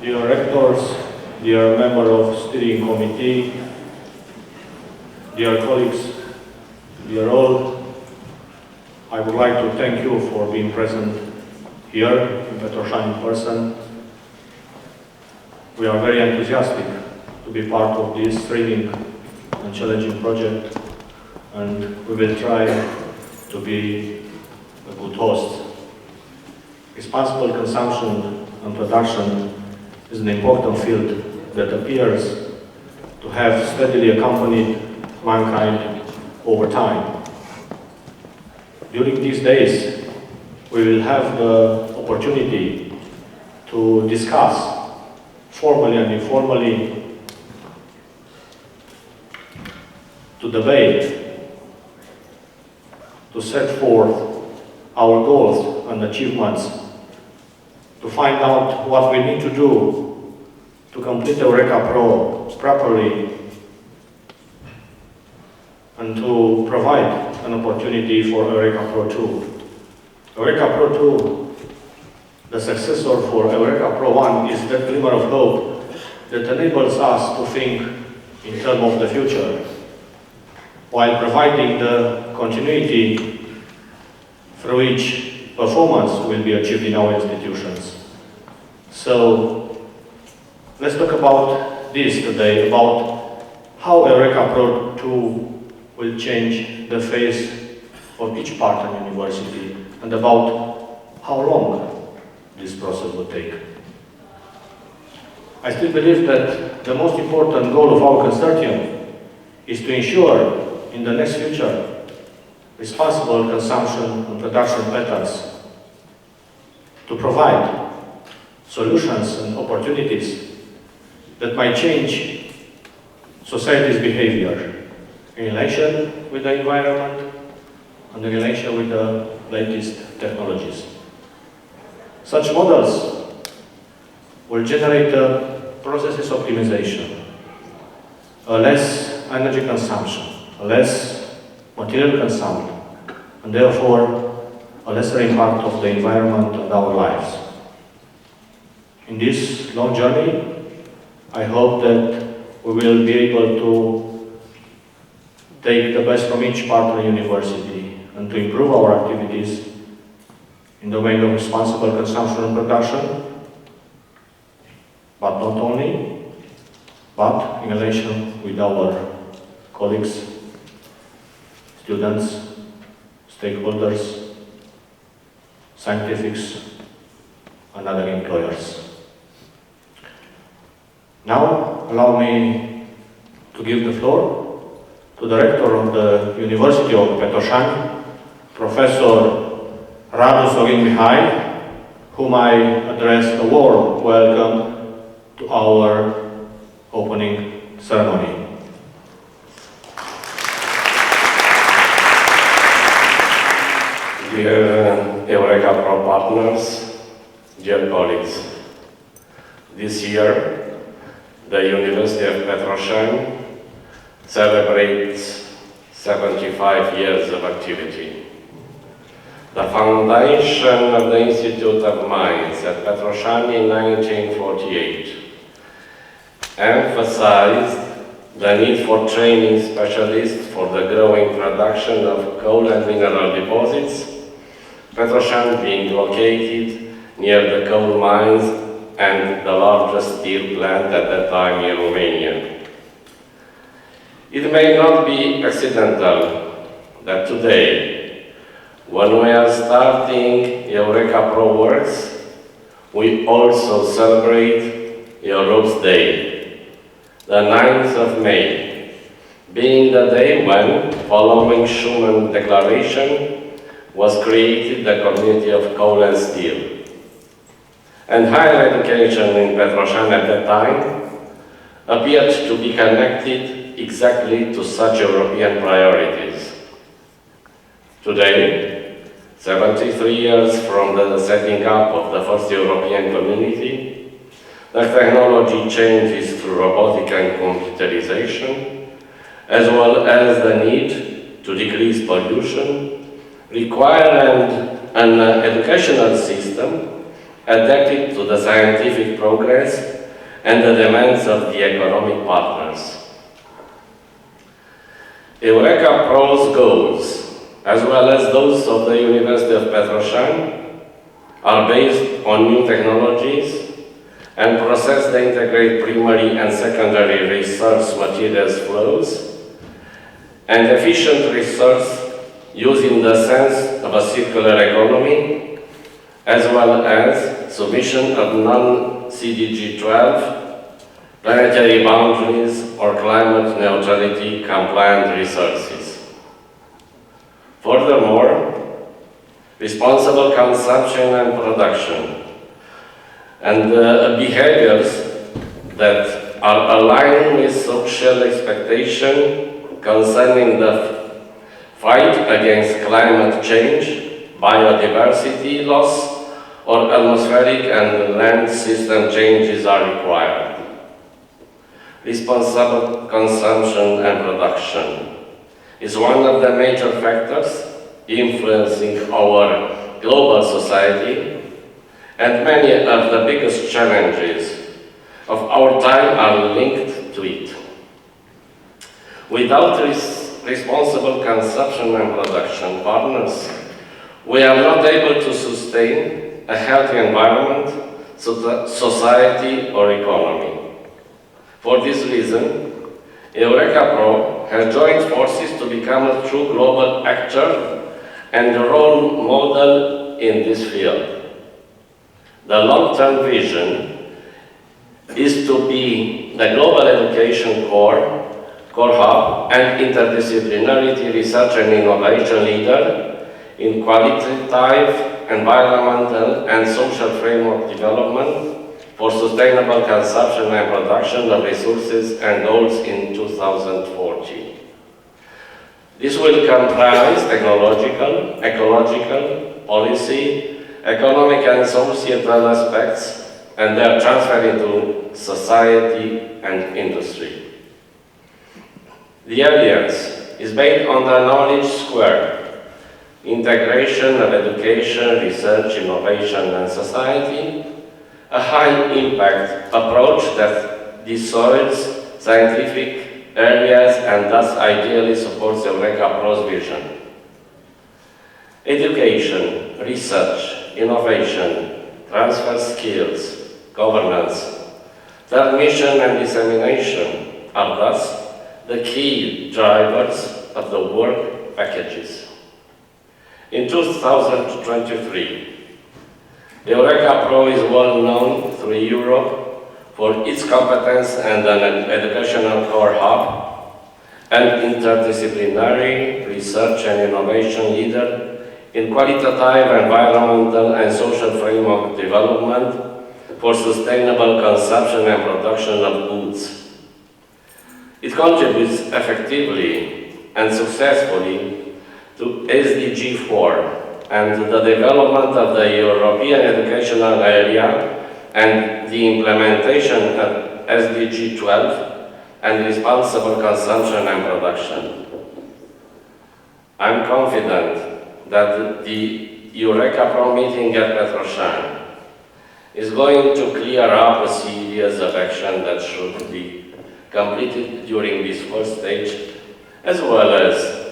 dear rectors, dear member of steering committee, dear colleagues, dear all, I would like to thank you for being present here in Petroșani in person. We are very enthusiastic to be part of this thrilling and challenging project, and we will try to be a good host. Responsible consumption and production is an important field that appears to have steadily accompanied mankind over time. During these days, we will have the opportunity to discuss formally and informally, to debate, to set forth our goals and achievements, to find out what we need to do to complete EURECA-PRO properly, and to provide an opportunity for EURECA-PRO 2. EURECA-PRO 2, the successor for EURECA-PRO 1, is that glimmer of hope that enables us to think in terms of the future, while providing the continuity through which performance will be achieved in our institutions. So, let's talk about this today, about how EURECA-PRO 2 will change the face of each partner university, and about how long this process will take. I still believe that the most important goal of our consortium is to ensure in the next future responsible consumption and production patterns, to provide solutions and opportunities that might change society's behavior in relation with the environment and in relation with the latest technologies. Such models will generate a processes optimization, a less energy consumption, a less material consumption, and therefore a lesser impact of the environment and our lives. In this long journey, I hope that we will be able to take the best from each partner university and to improve our activities in the domain of responsible consumption and production, but not only, but in relation with our colleagues, students, stakeholders, scientists, and other employers. Now, allow me to give the floor to the rector of the University of Petroșani, Professor Radu Sorin Mihai, whom I address a warm welcome to our opening ceremony. Dear EURECA-PRO partners, dear colleagues, this year the University of Petroșani celebrates 75 years of activity. The foundation of the Institute of Mines at Petroșani in 1948 emphasized the need for training specialists for the growing production of coal and mineral deposits, Petroșani being located near the coal mines and the largest steel plant at that time in Romania. It may not be accidental that today, when we are starting EURECA-PRO works, we also celebrate Europe's Day, the 9th of May, being the day when, following Schuman Declaration, was created the Community of Coal and Steel. And higher education in Petroșani at that time appeared to be connected exactly to such European priorities. Today, 73 years from the setting up of the first European community, the technology changes through robotic and computerization, as well as the need to decrease pollution, require an educational system adapted to the scientific progress and the demands of the economic partners. EURECA-PRO's goals, as well as those of the University of Petroșani, are based on new technologies and process that integrate primary and secondary research materials flows and efficient research used in the sense of a circular economy, as well as submission of non-CDG 12, planetary boundaries or climate neutrality compliant resources. Furthermore, responsible consumption and production and behaviors that are aligned with social expectation concerning the fight against climate change, biodiversity loss, or atmospheric and land system changes are required. Responsible consumption and production is one of the major factors influencing our global society, and many of the biggest challenges of our time are linked to it. Without responsible consumption and production partners, we are not able to sustain a healthy environment, society, or economy. For this reason, EURECA-PRO has joined forces to become a true global actor and a role model in this field. The long-term vision is to be the global education core hub and interdisciplinarity research and innovation leader in qualitative, environmental, and social framework development for sustainable consumption and production of resources and goals in 2040. This will comprise technological, ecological, policy, economic and societal aspects, and their transfer into society and industry. The Alliance is based on the knowledge square, integration of education, research, innovation, and society, a high-impact approach that dissolves scientific areas and thus ideally supports EURECA-PRO's vision. Education, research, innovation, transfer skills, governance, transmission and dissemination are thus the key drivers of the work packages. In 2023, EURECA-PRO is well known through Europe for its competence and an educational core hub and interdisciplinary research and innovation leader in qualitative, environmental and social framework development for sustainable consumption and production of goods. It contributes effectively and successfully to SDG 4 and the development of the European educational area and the implementation of SDG 12 and responsible consumption and production. I'm confident that the EURECA-PRO meeting at Petroșani is going to clear up a series of action that should be completed during this first stage, as well as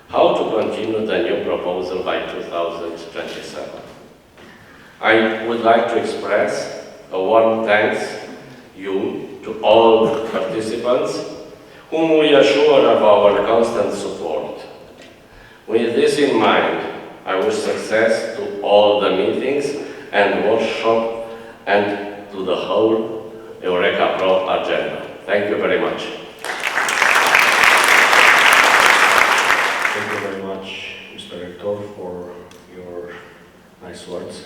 how to continue the new proposal by 2027. I would like to express a warm thanks to all participants, whom we assure of our constant support. With this in mind, I wish success to all the meetings and workshop and to the whole EURECA-PRO agenda. Thank you very much. Thank you very much, Mr. Rector, for your nice words.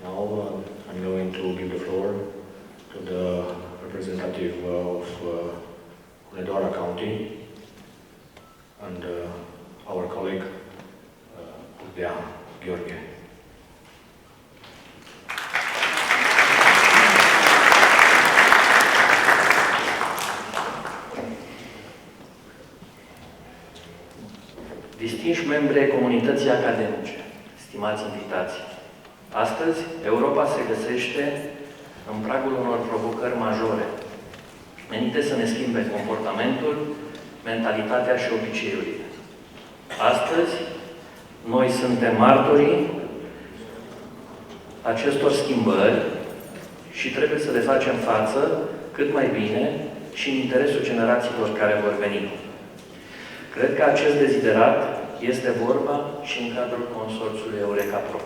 Now I'm going to give the floor to the representative of Hunedoara County and our colleague, avea, Gheorghe. Distinși membri ai comunității academice, stimați invitați, Astăzi, Europa se găsește în pragul unor provocări majore, menite să ne schimbe comportamentul, mentalitatea și obiceiurile. Astăzi, noi suntem martorii acestor schimbări și trebuie să le facem față cât mai bine și în interesul generațiilor care vor veni. Cred că acest deziderat este vorba și în cadrul consorțiului EURECA-PRO.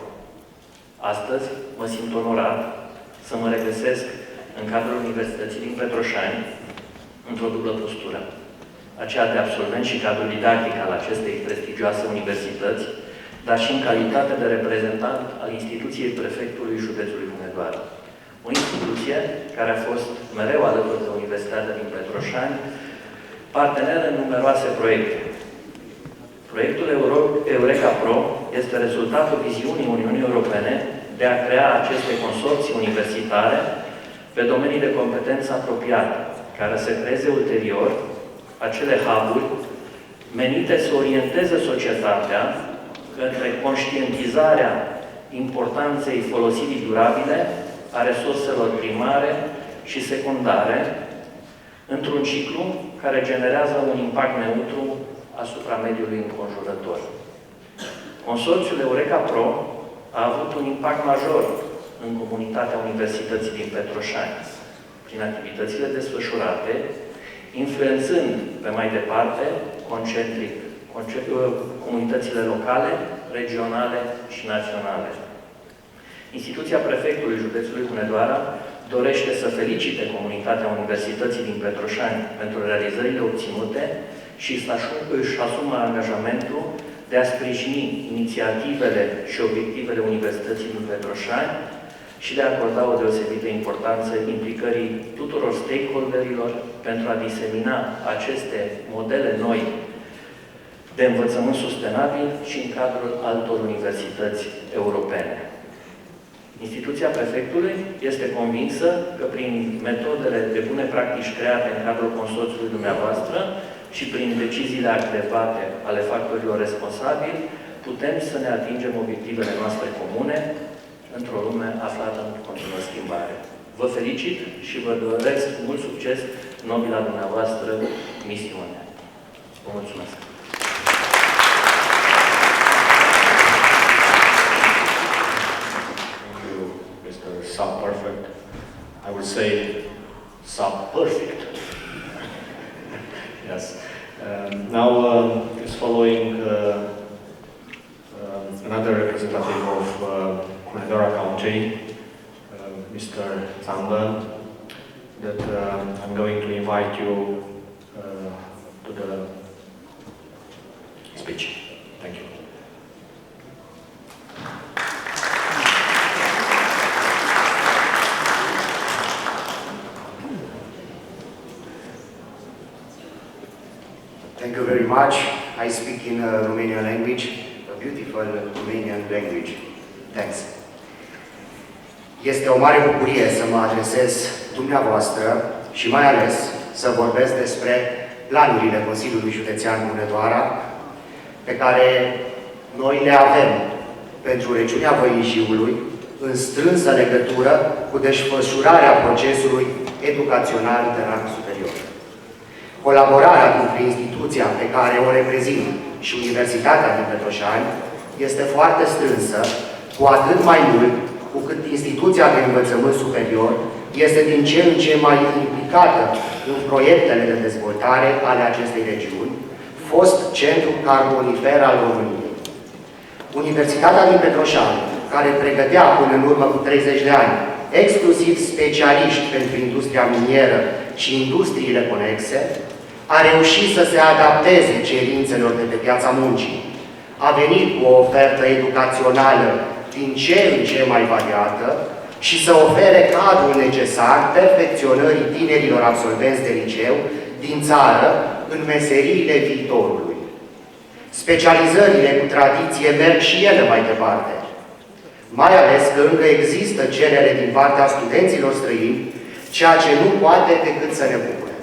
Astăzi mă simt onorat să mă regăsesc în cadrul Universității din Petroșani într-o dublă postură, aceea de absolvent și cadrul didactic al acestei prestigioase universități, dar și în calitate de reprezentant al instituției prefectului județului Hunedoara. O instituție care a fost mereu alături de Universitatea din Petroșani, parteneră în numeroase proiecte. Proiectul EURECA-PRO este rezultatul viziunii Uniunii Europene de a crea aceste consorții universitare pe domenii de competență apropiate, care să creeze ulterior acele hub-uri menite să orienteze societatea către conștientizarea importanței folosirii durabile a resurselor primare și secundare într-un ciclu care generează un impact neutru asupra mediului înconjurător. Consorțiul EURECA-PRO a avut un impact major în comunitatea Universității din Petroșani, prin activitățile desfășurate, influențând pe mai departe, concentric, comunitățile locale, regionale și naționale. Instituția prefectului județului Hunedoara dorește să felicite comunitatea Universității din Petroșani pentru realizările obținute și își asumă angajamentul de a sprijini inițiativele și obiectivele Universității din Petroșani și de a acorda o deosebită importanță implicării tuturor stakeholderilor pentru a disemina aceste modele noi de învățământ sustenabil și în cadrul altor universități europene. Instituția prefectului este convinsă că prin metodele de bune practici create în cadrul consorțiului dumneavoastră și prin deciziile adecvate ale factorilor responsabili, putem să ne atingem obiectivele noastre comune într-o lume aflată în continuă schimbare. Vă felicit și vă doresc mult succes în nobila dumneavoastră misiune. Vă mulțumesc! Sub-perfect. I would say sub-perfect. Yes. Now is following another representative of Hunedoara County, Mr. Zanda, that I'm going to invite you to the speech. Thank you. Thank you very much. I speak in Romanian language, a beautiful Romanian language. Thanks. Este o mare bucurie să mă adresez dumneavoastră și mai ales să vorbesc despre planurile Consiliului Județean Hunedoara pe care noi le avem pentru regiunea Văijiului în strânsă legătură cu desfășurarea procesului educațional de rang superior. Colaborarea dintre instituția pe care o reprezint și Universitatea din Petroșani este foarte strânsă, cu atât mai mult cu cât instituția de învățământ superior este din ce în ce mai implicată în proiectele de dezvoltare ale acestei regiuni, fost centru carbonifer al României. Universitatea din Petroșani, care pregătea până în urmă cu 30 de ani exclusiv specialiști pentru industria minieră și industriile conexe, a reușit să se adapteze cerințelor de pe piața muncii. A venit cu o ofertă educațională din ce în ce mai variată și să ofere cadrul necesar perfecționării tinerilor absolvenți de liceu din țară în meseriile viitorului. Specializările cu tradiție merg și ele mai departe, mai ales că încă există cerere din partea studenților străini, ceea ce nu poate decât să ne bucure.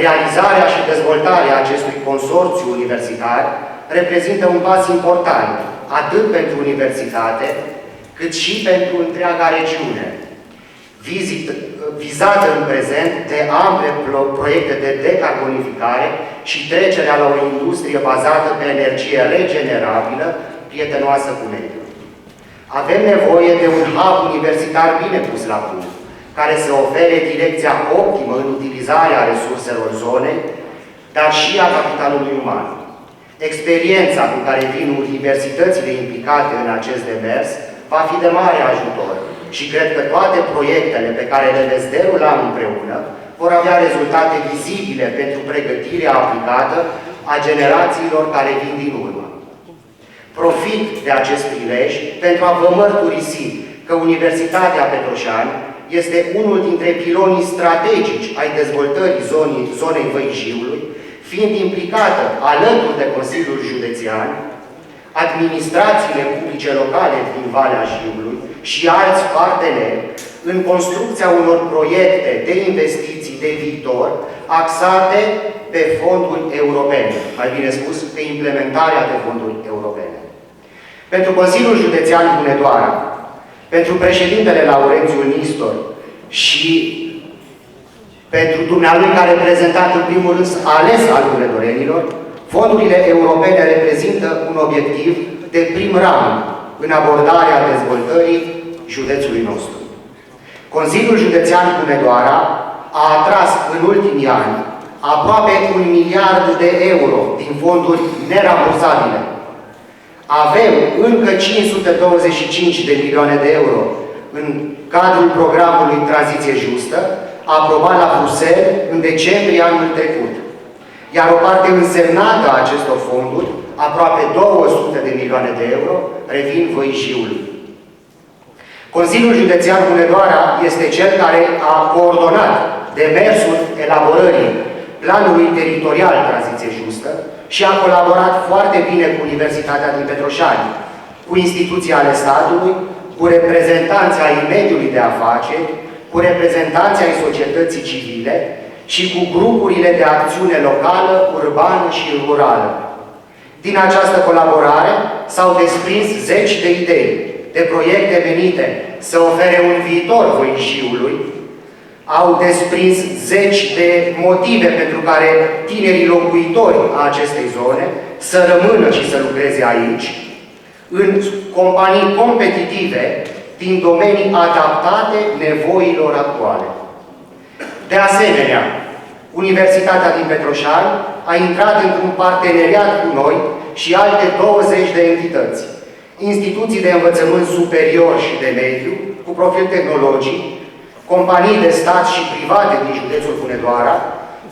Realizarea și dezvoltarea acestui consorțiu universitar reprezintă un pas important, atât pentru universitate, cât și pentru întreaga regiune, vizată în prezent de ample proiecte de decarbonificare și trecerea la o industrie bazată pe energie regenerabilă, prietenoasă cu mediul. Avem nevoie de un hub universitar bine pus la punct, care să ofere direcția optimă în utilizarea resurselor zonei, dar și a capitalului uman. Experiența cu care vin universitățile implicate în acest demers va fi de mare ajutor și cred că toate proiectele pe care le veți derula împreună vor avea rezultate vizibile pentru pregătirea aplicată a generațiilor care vin din urmă. Profit de acest prilej pentru a vă mărturisi că Universitatea Petroșani este unul dintre pilonii strategici ai dezvoltării zonei Văijiului, fiind implicată alături de Consiliul Județean, administrațiile publice locale din Valea Jiului și alți parteneri în construcția unor proiecte de investiții de viitor axate pe fonduri europene, mai bine spus, pe implementarea de fonduri europene. Pentru Consiliul Județean Hunedoara, pentru președintele Laurențiu Nistor și pentru dumnealui ca reprezentant în primul rând ales al hunedorenilor, fondurile europene reprezintă un obiectiv de prim rang în abordarea dezvoltării județului nostru. Consiliul Județean Hunedoara a atras în ultimii ani aproape 1 miliard de euro din fonduri nerambursabile. Avem încă 525 de milioane de euro în cadrul programului Tranziție Justă, aprobat la Bruxelles în decembrie anul trecut. Iar o parte însemnată a acestor fonduri, aproape 200 de milioane de euro, revin Văijiului. Consiliul Județean Hunedoara este cel care a coordonat demersul elaborării planului teritorial Tranziție Justă și a colaborat foarte bine cu Universitatea din Petroșani, cu instituții ale statului, cu reprezentanții ai mediului de afaceri, cu reprezentanții ai societății civile și cu grupurile de acțiune locală, urbană și rurală. Din această colaborare s-au desprins zeci de idei, de proiecte venite să ofere un viitor Văijiului, au desprins zeci de motive pentru care tinerii locuitori a acestei zone să rămână și să lucreze aici, în companii competitive din domenii adaptate nevoilor actuale. De asemenea, Universitatea din Petroșani a intrat într-un parteneriat cu noi și alte 20 de entități, instituții de învățământ superior și de mediu, cu profil tehnologic, companii de stat și private din județul Hunedoara,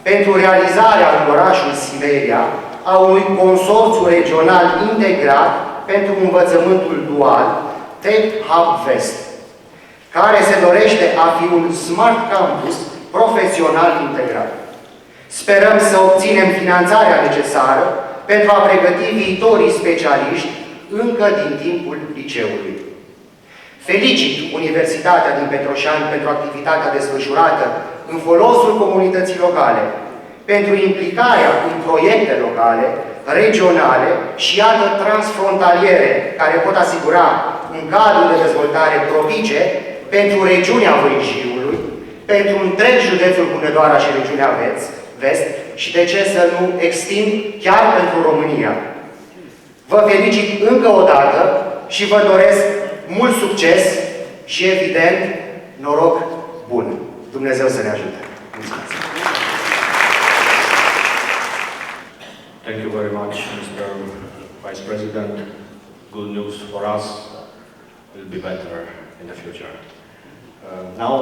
pentru realizarea în orașul Simeria a unui consorțiu regional integrat pentru învățământul dual, Tech Hub West, care se dorește a fi un smart campus profesional integrat. Sperăm să obținem finanțarea necesară pentru a pregăti viitorii specialiști încă din timpul liceului. Felicit Universitatea din Petroșani pentru activitatea desfășurată în folosul comunității locale, pentru implicarea în proiecte locale, regionale și iată transfrontaliere care pot asigura un cadru de dezvoltare propice pentru regiunea Văijiului, pentru întreg județul Hunedoara și regiunea Vest și de ce să nu extind chiar pentru România. Vă felicit încă o dată și vă doresc mult succes și, evident, noroc bun. Dumnezeu să ne ajute. Mulțumesc! Thank you very much, Mr. Vice President. Good news for us will be better in the future. Now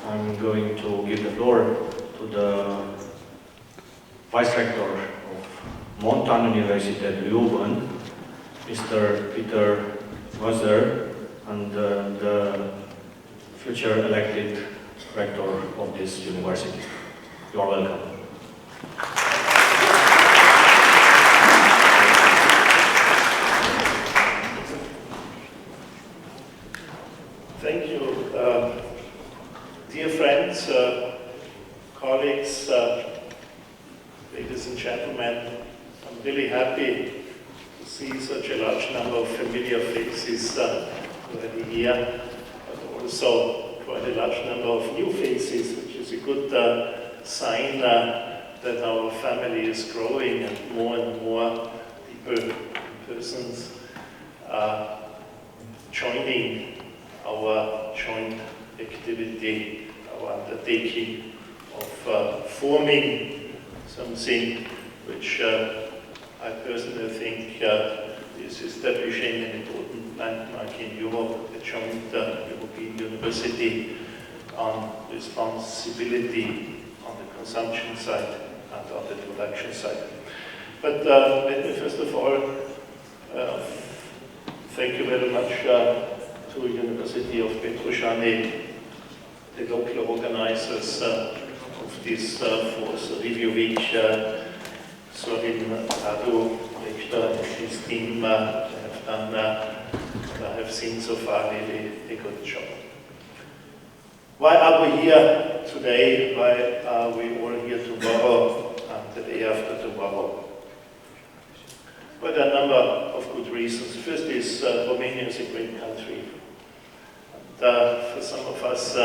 I'm going to give the floor to the Vice Rector of Montan University Leuven, Mr. Peter Moser, and the future elected rector of this university. You are welcome. Thank you. Dear friends, colleagues, ladies and gentlemen, I'm really happy to see such a large number of familiar faces already here, but also quite a large number of new faces, which is a good sign that our family is growing and more people, persons are joining our joint activity, our undertaking of forming something which I personally think is establishing an important landmark in Europe, a joint European university on responsibility on the consumption side and on the production side. But let me first of all thank you very much to the University of Petroșani, the local organizers of this fourth review week, Sorin, Radu, Victor, and his team have done, I have seen so far, really a good job. Why are we here today? Why are we all here tomorrow and the day after tomorrow? But a number of good reasons. First is Romania is a great country. And, for some of us,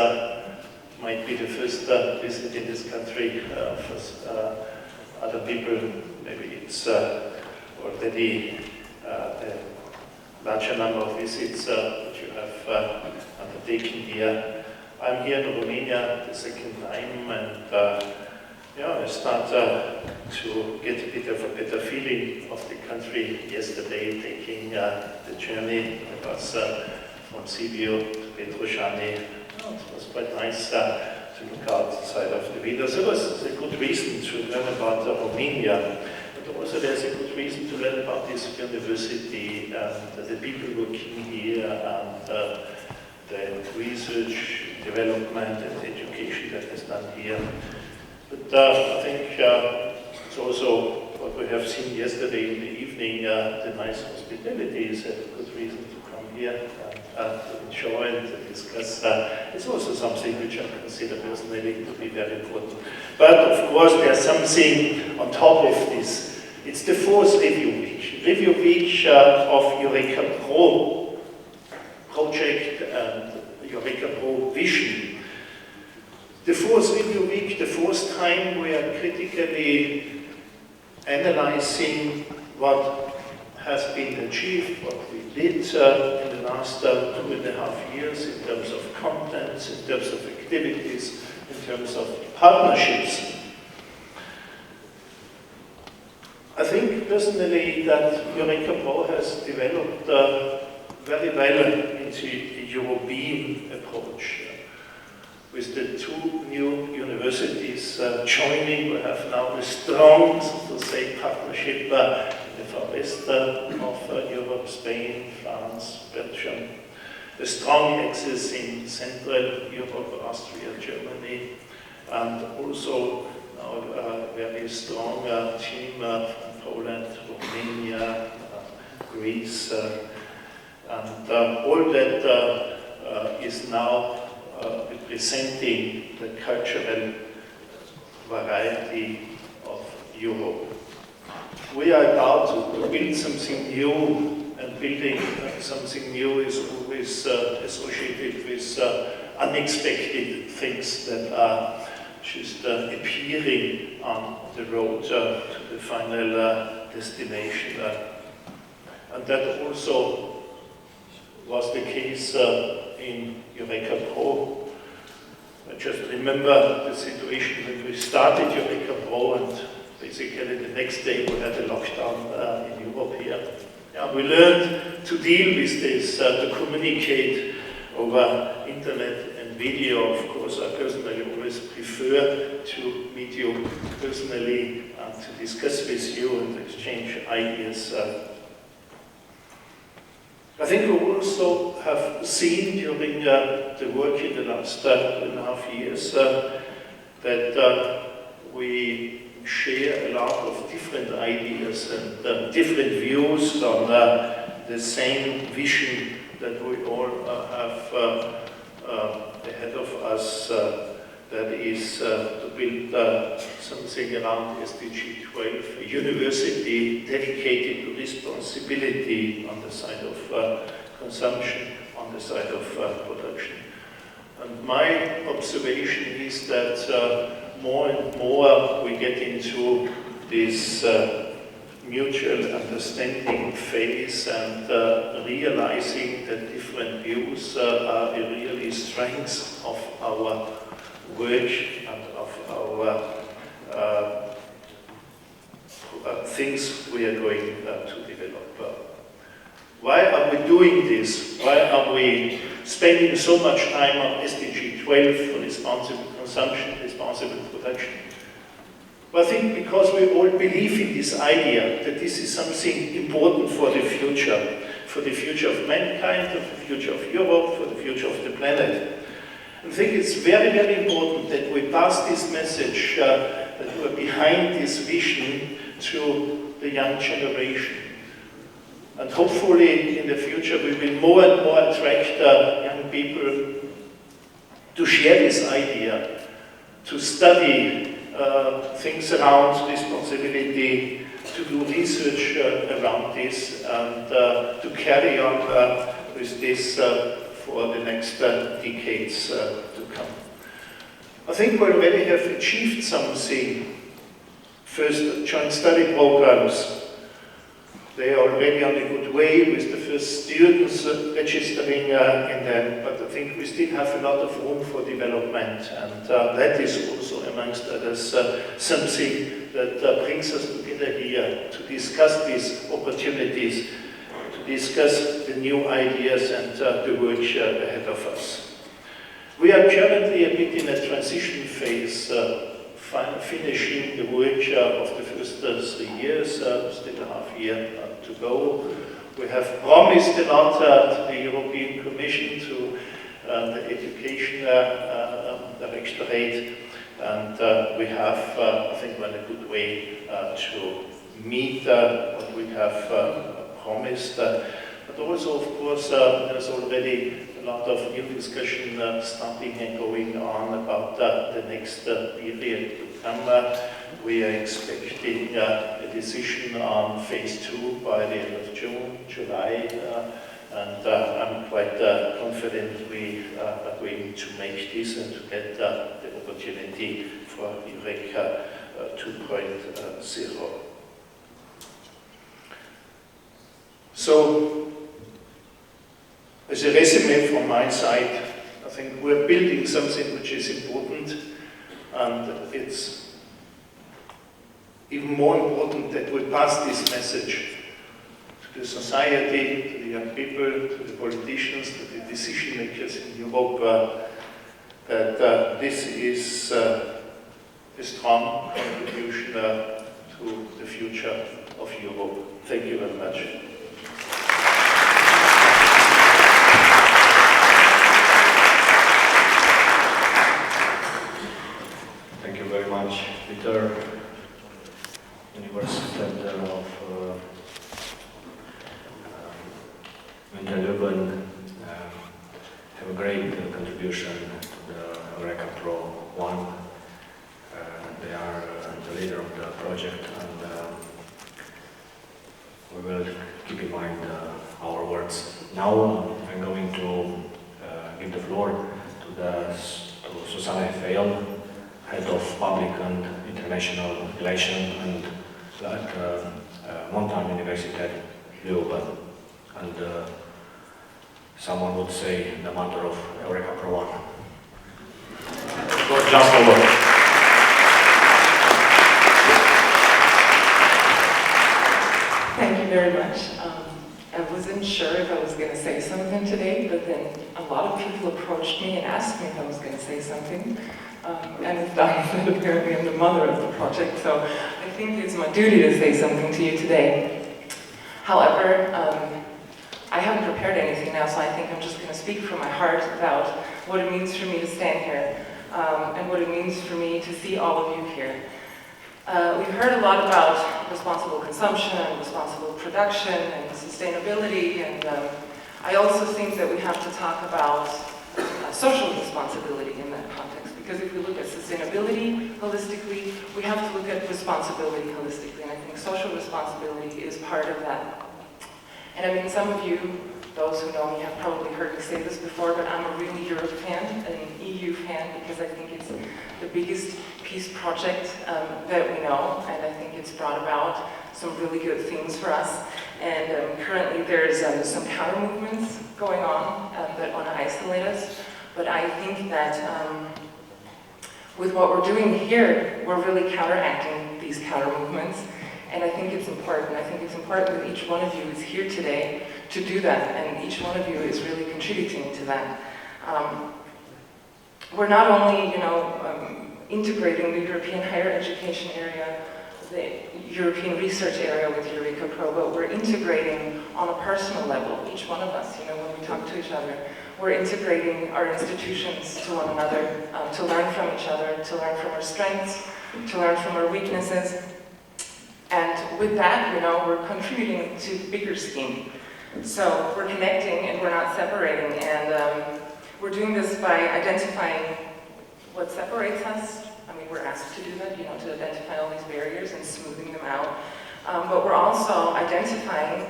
might be the first visit in this country. For other people, maybe it's already a larger number of visits that you have undertaken here. I'm here in Romania the second time, and I start to get a bit of a better feeling of the country yesterday, taking the journey. It was from Sibiu to Petroșani. It was quite nice to look outside of the window. So it was a good reason to learn about Romania, but also there's a good reason to learn about this university and the people working here and the research, development and education that is done here. But I think it's also what we have seen yesterday in the evening, the nice hospitality is a good reason to come here and to enjoy and to discuss. It's also something which I consider personally to be very important. But of course there's something on top of this. It's the fourth review week of EURECA-PRO project and EURECA-PRO vision. The fourth review week, the fourth time we are critically analyzing what has been achieved, what we did in the last 2.5 years in terms of contents, in terms of activities, in terms of partnerships. I think personally that EURECA-PRO has developed very well into a European approach. With the two new universities joining, we have now a strong, so to say, partnership in the far west of Europe, Spain, France, Belgium. A strong access in Central Europe, Austria, Germany, and also now a very strong team from Poland, Romania, Greece, and all that is now representing the cultural variety of Europe. We are about to build something new, and building something new is always associated with unexpected things that are just appearing on the road to the final destination. And that also was the case in EURECA-PRO. I just remember the situation when we started EURECA-PRO, and basically the next day we had a lockdown in Europe here. We learned to deal with this, to communicate over internet and video. Of course, I personally always prefer to meet you personally and to discuss with you and exchange ideas. I think we also have seen during the work in the last 2.5 years that we share a lot of different ideas and different views on the same vision that we all have ahead of us, that is to build something around SDG 12, a university dedicated to responsibility on the side of consumption, on the side of production. And my observation is that more and more we get into this mutual understanding phase and realizing that different views are really strengths of our work and of our things we are going to develop. Why are we doing this? Why are we spending so much time on SDG 12 for responsible consumption, responsible production? Well, I think because we all believe in this idea that this is something important for the future of mankind, for the future of Europe, for the future of the planet. I think it's very, very important that we pass this message that we're behind this vision to the young generation. And hopefully in the future we will more and more attract young people to share this idea, to study things around responsibility, to do research around this, and to carry on with this for the next decades to come. I think we already have achieved something. First, joint study programs. They are already on a good way with the first students registering in them, but I think we still have a lot of room for development, and that is also, amongst others, something that brings us together here to discuss these opportunities, to discuss the new ideas and the work ahead of us. We are currently a bit in a transition phase, finishing the work of the first 3 years, still a half year to go. We have promised a lot to the European Commission, to the Education Directorate, and we have, I think, we're in a good way to meet what we have promised. But also, of course, there's already a lot of new discussion starting and going on about the next period to come. We are expecting a decision on phase 2 by the end of June, July, and I'm quite confident we are going to make this and to get the opportunity for EURECA 2.0. So, as a resume from my side, I think we're building something which is important, and it's even more important that we pass this message to the society, to the young people, to the politicians, to the decision makers in Europe, that this is a strong contribution to the future of Europe. Thank you very much. Thank you very much, Peter. Universitatea of Leuven have a great contribution to the EURECA-PRO 1. They are the leader of the project, and we will keep in mind our words. Now I'm going to give the floor to Susanne Feil, Head of Public and International Relations and at Mountain University, Leuven, and someone would say the mother of EURECA-PRO 1. Just a word. Thank you very much. I wasn't sure if I was going to say something today, but then a lot of people approached me and asked me if I was going to say something. And it's done that apparently I'm the mother of the project, so I think it's my duty to say something to you today. However, I haven't prepared anything now, so I think I'm just going to speak from my heart about what it means for me to stand here, and what it means for me to see all of you here. We've heard a lot about responsible consumption, and responsible production, and sustainability, and I also think that we have to talk about social responsibility in that context. Because if we look at sustainability holistically, we have to look at responsibility holistically, and I think social responsibility is part of that. And I mean, some of you those who know me have probably heard me say this before, but I'm a real Europe fan, an EU fan, because I think it's the biggest peace project that we know, and I think it's brought about some really good things for us. And currently there's some counter movements going on that want to isolate us, but I think that with what we're doing here, we're really counteracting these counter movements. And I think it's important. I think it's important that each one of you is here today to do that, and each one of you is really contributing to that. We're not only, integrating the European higher education area, the European research area with EURECA-PRO, but we're integrating on a personal level, each one of us, when we talk to each other. We're integrating our institutions to one another, to learn from each other, to learn from our strengths, to learn from our weaknesses. And with that, we're contributing to the bigger scheme. So we're connecting and we're not separating. And we're doing this by identifying what separates us. I mean, we're asked to do that, to identify all these barriers and smoothing them out. But we're also identifying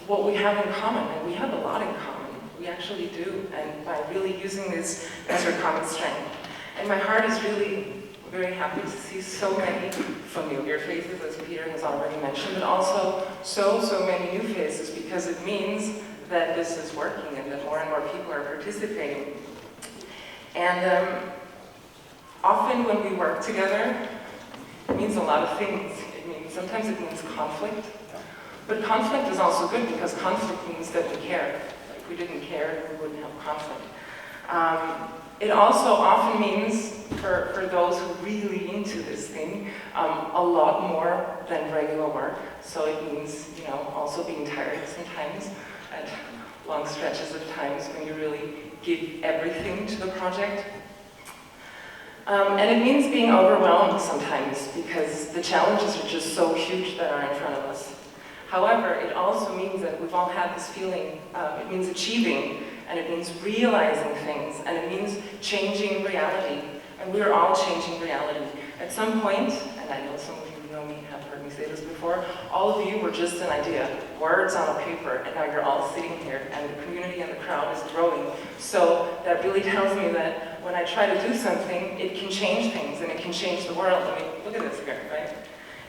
what we have in common, and we have a lot in common. We actually do, and by really using this as our common strength. And my heart is really very happy to see so many familiar faces, as Peter has already mentioned, but also so many new faces, because it means that this is working and that more and more people are participating. And often when we work together, it means a lot of things. Sometimes it means conflict, but conflict is also good, because conflict means that we care. If we didn't care, we wouldn't have conflict. It also often means, for those who are really into this thing, a lot more than regular work. So it means, also being tired sometimes, at long stretches of times when you really give everything to the project. And it means being overwhelmed sometimes, because the challenges are just so huge that are in front of us. However, it also means that we've all had this feeling, it means achieving, and it means realizing things, and it means changing reality. And we're all changing reality. At some point, and I know some of you who know me have heard me say this before, all of you were just an idea, words on a paper, and now you're all sitting here, and the community and the crowd is growing. So that really tells me that when I try to do something, it can change things, and it can change the world. I mean, look at this here, right?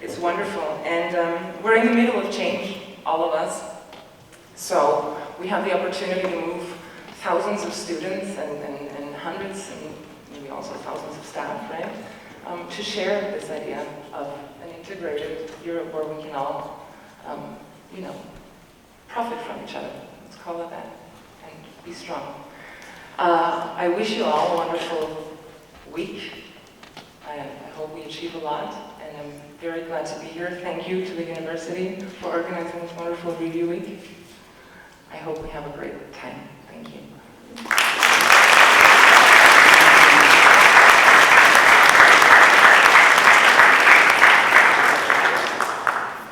It's wonderful. And we're in the middle of change, all of us. So we have the opportunity to move thousands of students and hundreds and maybe also thousands of staff, right? To share this idea of an integrated Europe where we can all, profit from each other. Let's call it that, and be strong. I wish you all a wonderful week. I hope we achieve a lot, and I'm very glad to be here. Thank you to the university for organizing this wonderful review week. I hope we have a great time. Thank you.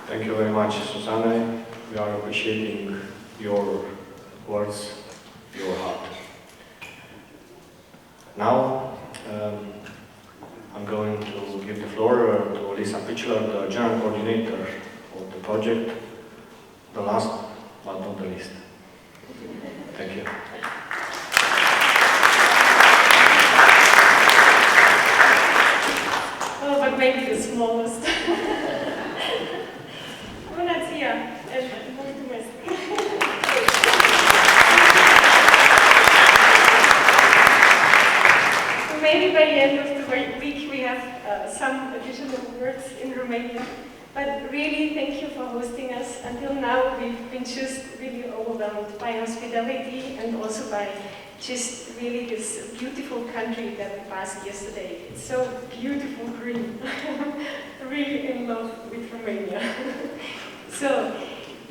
Thank you very much, Susanne. We are appreciating your words, your heart. Now, I'm going to give the floor to Lisa Pichler, the general coordinator of the project, the last but not the least. Thank you. Oh, but maybe the smallest. Bună ziua! Mulțumesc! Maybe by the end of the week we have some additional words in Romanian. But really, thank you for hosting us. Until now, we've been just really overwhelmed by hospitality and also by just really this beautiful country that we passed yesterday. It's so beautiful green. Really in love with Romania. So,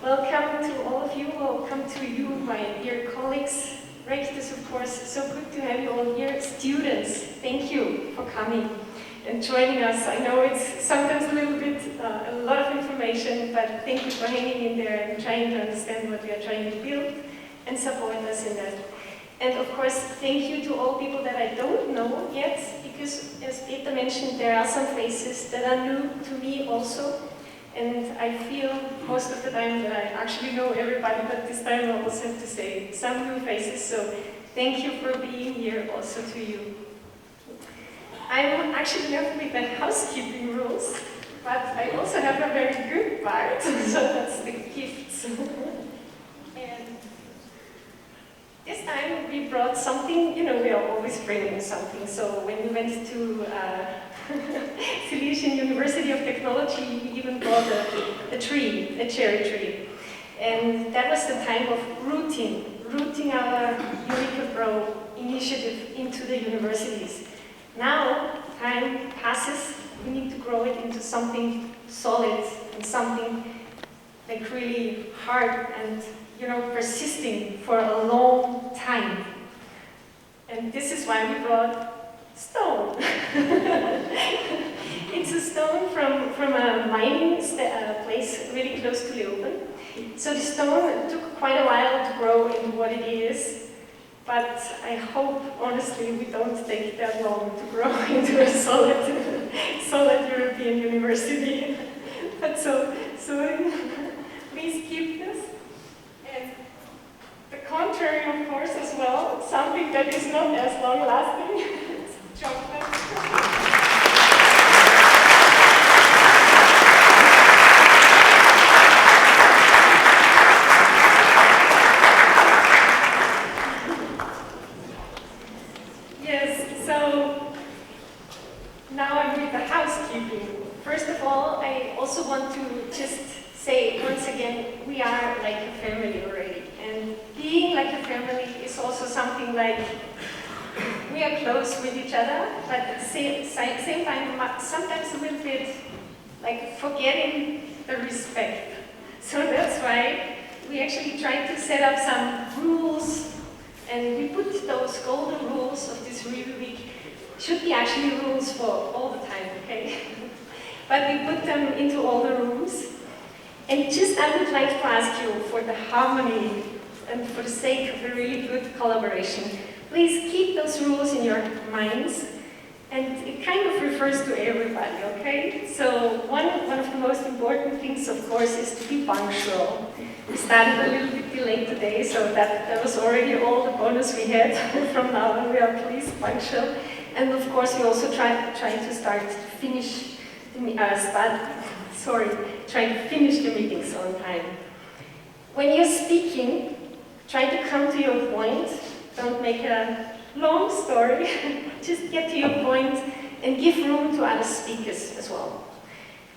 welcome to all of you. Welcome to you, my dear colleagues. Rectors, of course. So good to have you all here. Students, thank you for coming and joining us. I know it's sometimes a little bit, a lot of information, but thank you for hanging in there and trying to understand what we are trying to build and support us in that. And of course, thank you to all people that I don't know yet, because as Peter mentioned, there are some faces that are new to me also. and I feel most of the time that I actually know everybody, but this time I also have to say some new faces, so thank you for being here also to you. I'm actually left with the housekeeping rules, but I also have a very good part, so that's the gifts. And this time we brought something, you know, we are always bringing something, so when we went to Silesian University of Technology, we even brought a tree, a cherry tree. And that was the time of rooting our EURECA-PRO initiative into the universities. Now, time passes, we need to grow it into something solid and something like really hard and, you know, persisting for a long time. And this is why we brought stone. It's a stone from a mining place really close to Leoben. So the stone took quite a while to grow into what it is, but I hope, honestly, we don't take that long to grow into a solid European university. But so please keep this. And the contrary, of course, as well, something that is not as long-lasting. Chocolate. Yes, so now I'm with the housekeeping. First of all, I also want to just say once again, we are like a family already. And being like a family is also something like we are close with each other, but at the same time, sometimes a little bit like forgetting the respect. So that's why we actually try to set up some rules, and we put those golden rules of this review week, should be actually rules for all the time, okay? But we put them into all the rooms. And just I would like to ask you for the harmony and for the sake of a really good collaboration, please keep those rules in your minds, and it kind of refers to everybody, okay? So one of the most important things, of course, is to be punctual. We started a little bit delayed today, so that was already all the bonus we had. From now on, we are please punctual. And of course, we also try to finish the meetings on time. When you're speaking, try to come to your point. Don't make a long story. Just get to your point and give room to other speakers as well.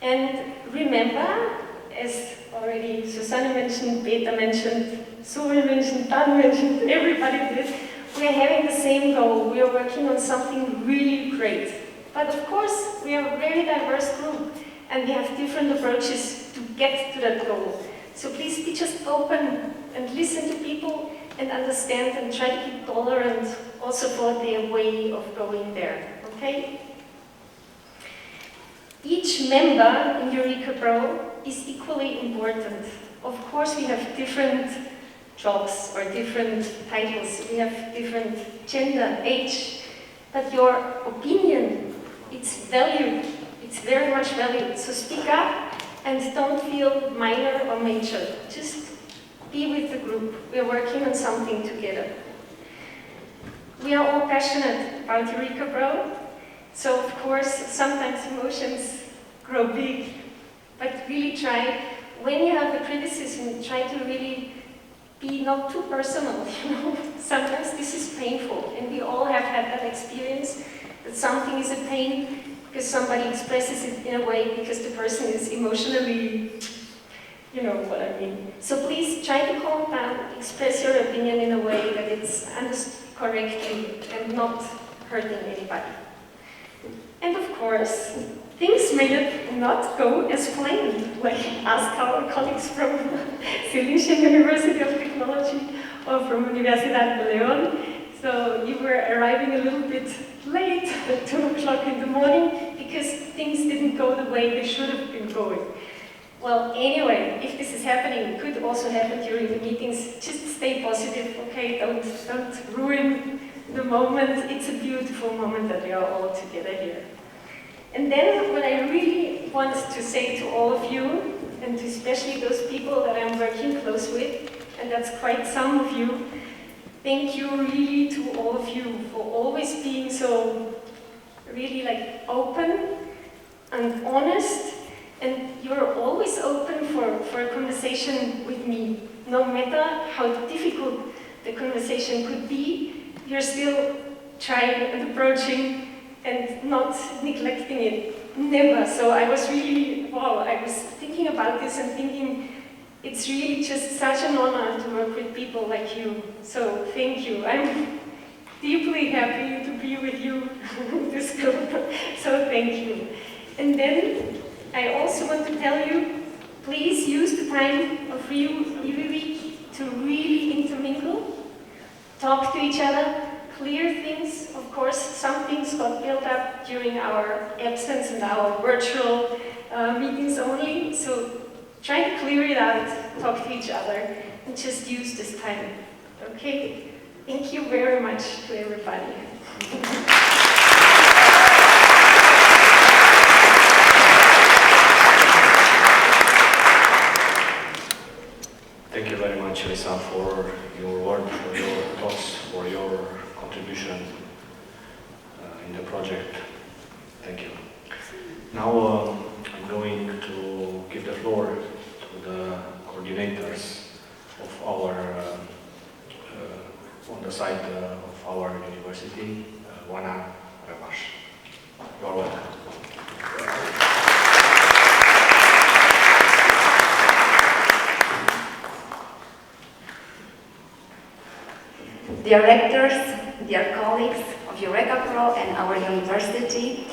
And remember, as already Susanne mentioned, Peter mentioned, Suri mentioned, Dan mentioned, everybody did, we are having the same goal. We are working on something really great. But of course, we are a very diverse group, and we have different approaches to get to that goal. So please be just open and listen to people and understand and try to be tolerant also for their way of going there, okay? Each member in EURECA-PRO is equally important. Of course, we have different jobs or different titles, we have different gender, age, but your opinion, it's valued, it's very much valued. So speak up and don't feel minor or major. Just be with the group. We are working on something together. We are all passionate about EURECA-PRO, so of course sometimes emotions grow big, but really try, when you have a criticism, try to really be not too personal, you know. Sometimes this is painful, and we all have had that experience, that something is a pain because somebody expresses it in a way because the person is emotionally, you know what I mean. So please try to calm down, express your opinion in a way that it's understood correctly and not hurting anybody. And of course, things may not go as planned, like ask our colleagues from Silesian University of Technology or from Universitatea Leon. So you were arriving a little bit late at 2 o'clock in the morning because things didn't go the way they should have been going. Well, anyway, if this is happening, it could also happen during the meetings. Just stay positive, okay? Don't ruin the moment. It's a beautiful moment that we are all together here. And then what I really want to say to all of you, and to especially those people that I'm working close with, and that's quite some of you, thank you really to all of you for always being so really like open and honest, and you're always open for a conversation with me. No matter how difficult the conversation could be, you're still trying and approaching and not neglecting it. Never. So I was really, wow, I was thinking about this and thinking, it's really just such an honor to work with people like you. So thank you. I'm deeply happy to be with you in this group. So thank you. And then I also want to tell you, please use the time of every week to really intermingle, talk to each other, clear things. Of course, some things got built up during our absence and our virtual meetings only. So try to clear it out, talk to each other, and just use this time. Okay? Thank you very much to everybody. Thank you very much, Lisa, for your work, for your thoughts, for your contribution in the project. Thank you. Now I'm going to give the floor to the coordinators of our, on the side of our university, Wana Ravash. You are welcome. Dear rectors, dear colleagues of EURECA-PRO and our university,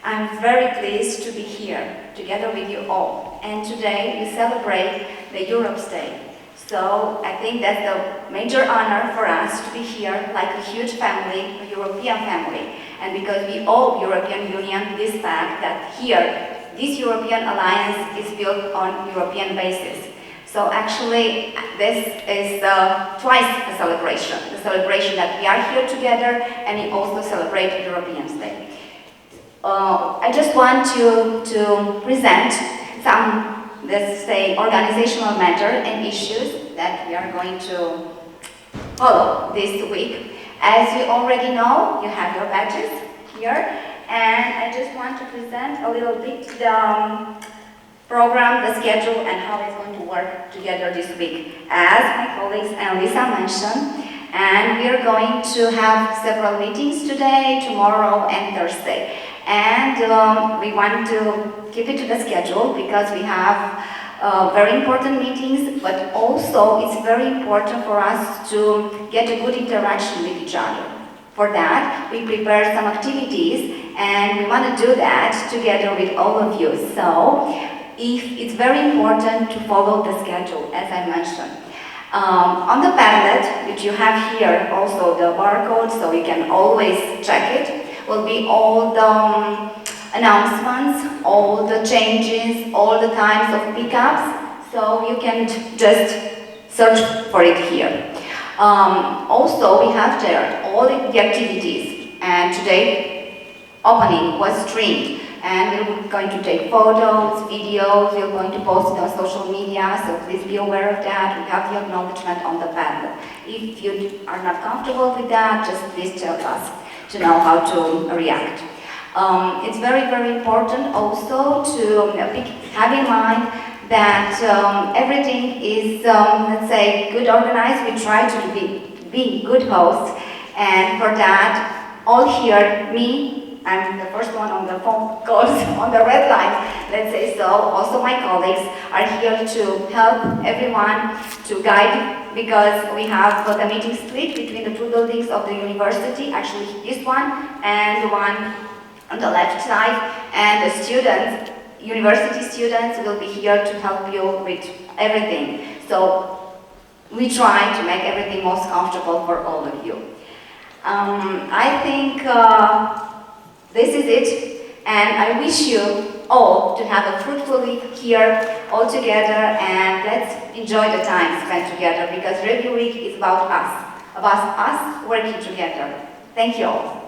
I'm very pleased to be here together with you all. And today we celebrate the Europe's Day. So I think that's a major honor for us to be here like a huge family, a European family. And because we owe European Union this fact that here, this European alliance is built on European basis. So actually, this is twice a celebration. The celebration that we are here together, and we also celebrate European Day. I just want to present some, let's say, organizational matter and issues that we are going to follow this week. As you already know, you have your badges here, and I just want to present a little bit the program, the schedule, and how it's going to work together this week. As my colleagues and Lisa mentioned, and we are going to have several meetings today, tomorrow, and Thursday. And we want to keep it to the schedule because we have very important meetings, but also it's very important for us to get a good interaction with each other. For that, we prepare some activities, and we want to do that together with all of you. So, it's very important to follow the schedule, as I mentioned. On the padlet, which you have here, also the barcode, so you can always check it, will be all the announcements, all the changes, all the times of pickups, so you can just search for it here. Also, we have there all the activities, and today opening was streamed. And we're going to take photos, videos, we're going to post it on social media, so please be aware of that. We have the acknowledgement on the padlet. If you are not comfortable with that, just please tell us to know how to react. It's very, very important also to have in mind that everything is, let's say, good organized. We try to be good hosts, and for that, all here, me, I'm the first one on the phone calls on the red line, let's say so. Also my colleagues are here to help everyone, to guide, because we have the meeting split between the two buildings of the university, actually this one and the one on the left side, and the students, university students will be here to help you with everything. So we try to make everything most comfortable for all of you. I think this is it, and I wish you all to have a fruitful week here all together, and let's enjoy the time spent together, because Review Week is about us working together. Thank you all.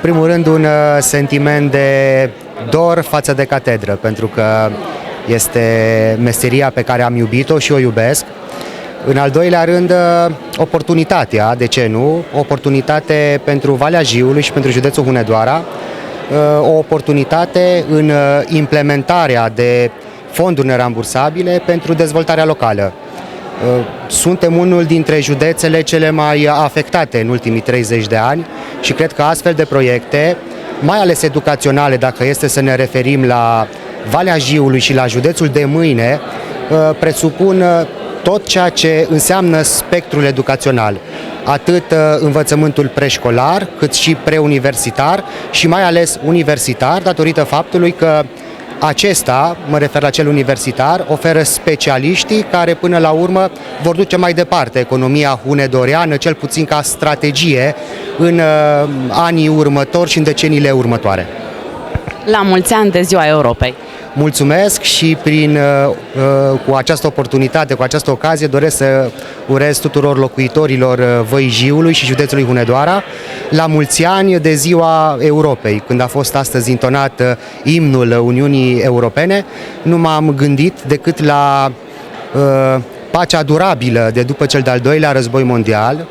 primul rând, un sentiment de dor față de catedră, pentru că este meseria pe care am iubit-o și o iubesc. În al doilea rând, oportunitatea, de ce nu, o oportunitate pentru Valea Jiului și pentru județul Hunedoara, o oportunitate în implementarea de fonduri nerambursabile pentru dezvoltarea locală. Suntem unul dintre județele cele mai afectate în ultimii 30 de ani și cred că astfel de proiecte, mai ales educaționale, dacă este să ne referim la Valea Jiului și la județul de mâine, presupun tot ceea ce înseamnă spectrul educațional, atât învățământul preșcolar, cât și preuniversitar și mai ales universitar, datorită faptului că acesta, mă refer la cel universitar, oferă specialiștii care până la urmă vor duce mai departe economia hunedoreană, cel puțin ca strategie în anii următori și în deceniile următoare. La mulți ani de Ziua Europei! Mulțumesc și cu această oportunitate, cu această ocazie, doresc să urez tuturor locuitorilor Văii Jiului și județului Hunedoara la mulți ani de Ziua Europei. Când a fost astăzi intonat imnul Uniunii Europene, nu m-am gândit decât la pacea durabilă de după cel de-al doilea război mondial,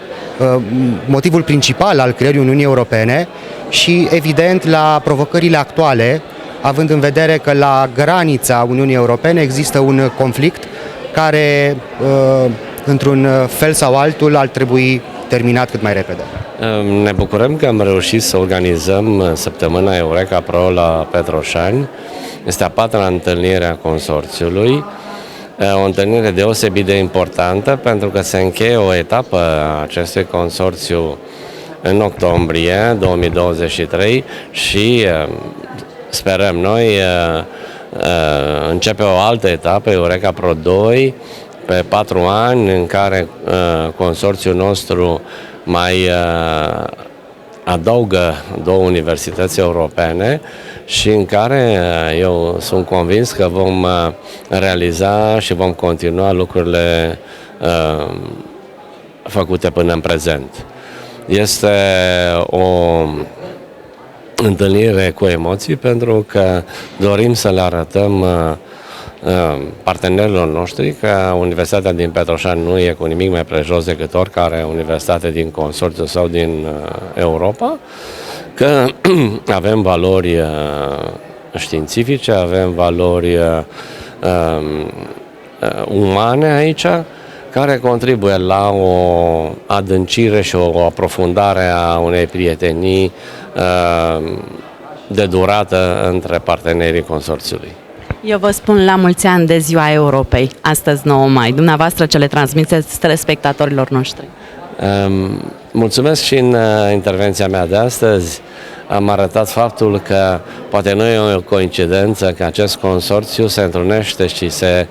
motivul principal al creării Uniunii Europene și, evident, la provocările actuale, având în vedere că la granița Uniunii Europene există un conflict care, într-un fel sau altul, ar trebui terminat cât mai repede. Ne bucurăm că am reușit să organizăm săptămâna EURECA-PRO la Petroșani. Este a 4-a întâlnire a consorțiului, o întâlnire deosebit de importantă pentru că se încheie o etapă a acestui consorțiu în octombrie 2023 și sperăm noi începe o altă etapă, EURECA-PRO 2, pe 4 ani, în care consorțiul nostru mai adaugă 2 universități europene și în care eu sunt convins că vom realiza și vom continua lucrurile făcute până în prezent. Este o întâlnire cu emoții pentru că dorim să le arătăm partenerilor noștri că Universitatea din Petroșani nu e cu nimic mai prejos decât oricare universitate din consorțiu sau din Europa, că avem valori științifice, avem valori umane aici, care contribuie la o adâncire și o aprofundare a unei prietenii de durată între partenerii consorțiului. Eu vă spun la mulți ani de Ziua Europei, astăzi 9 mai. Dumneavoastră ce le transmiteți telespectatorilor noștri? Mulțumesc și în intervenția mea de astăzi. Am arătat faptul că poate nu e o coincidență că acest consorțiu se întrunește și se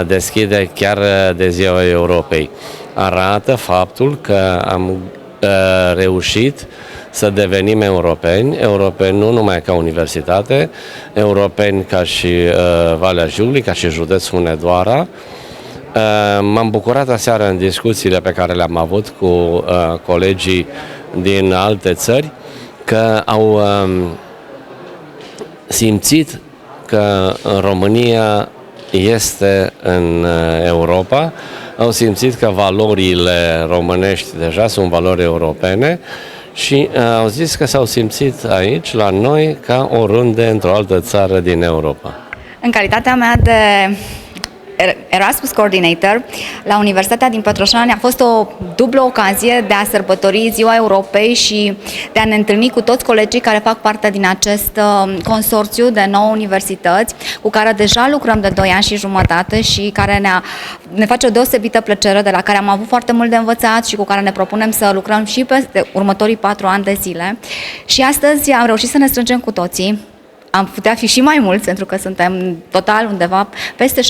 deschide chiar de Ziua Europei. Arată faptul că am reușit să devenim europeni nu numai ca universitate, europeni ca și Valea Jiului, ca și județul Hunedoara. M-am bucurat aseară în discuțiile pe care le-am avut cu colegii din alte țări, că au simțit că România este în Europa, au simțit că valorile românești deja sunt valori europene și au zis că s-au simțit aici, la noi, ca oriunde într-o altă țară din Europa. În calitatea mea de Erasmus Coordinator la Universitatea din Petroșani a fost o dublă ocazie de a sărbători Ziua Europei și de a ne întâlni cu toți colegii care fac parte din acest consorțiu de 9 universități, cu care deja lucrăm de 2 ani și jumătate și care ne face o deosebită plăcere, de la care am avut foarte mult de învățat și cu care ne propunem să lucrăm și pe următorii 4 ani de zile. Și astăzi am reușit să ne strângem cu toții. Am putea fi și mai mulți, pentru că suntem total undeva peste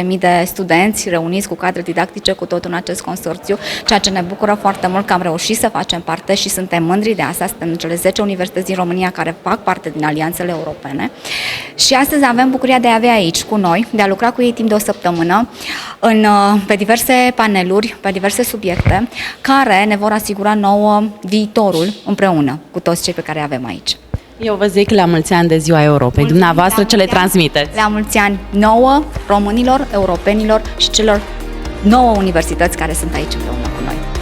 60.000 de studenți reuniți cu cadre didactice cu tot în acest consorțiu, ceea ce ne bucură foarte mult că am reușit să facem parte și suntem mândri de asta. Suntem cele 10 universități din România care fac parte din alianțele europene Și astăzi avem bucuria de a avea aici cu noi, de a lucra cu ei timp de o săptămână pe diverse paneluri, pe diverse subiecte, care ne vor asigura nouă viitorul împreună cu toți cei pe care avem aici. Eu vă zic la mulți ani de Ziua Europei. Dumneavoastră ce le transmiteți? La mulți ani nouă, românilor, europenilor și celor 9 universități care sunt aici împreună cu noi.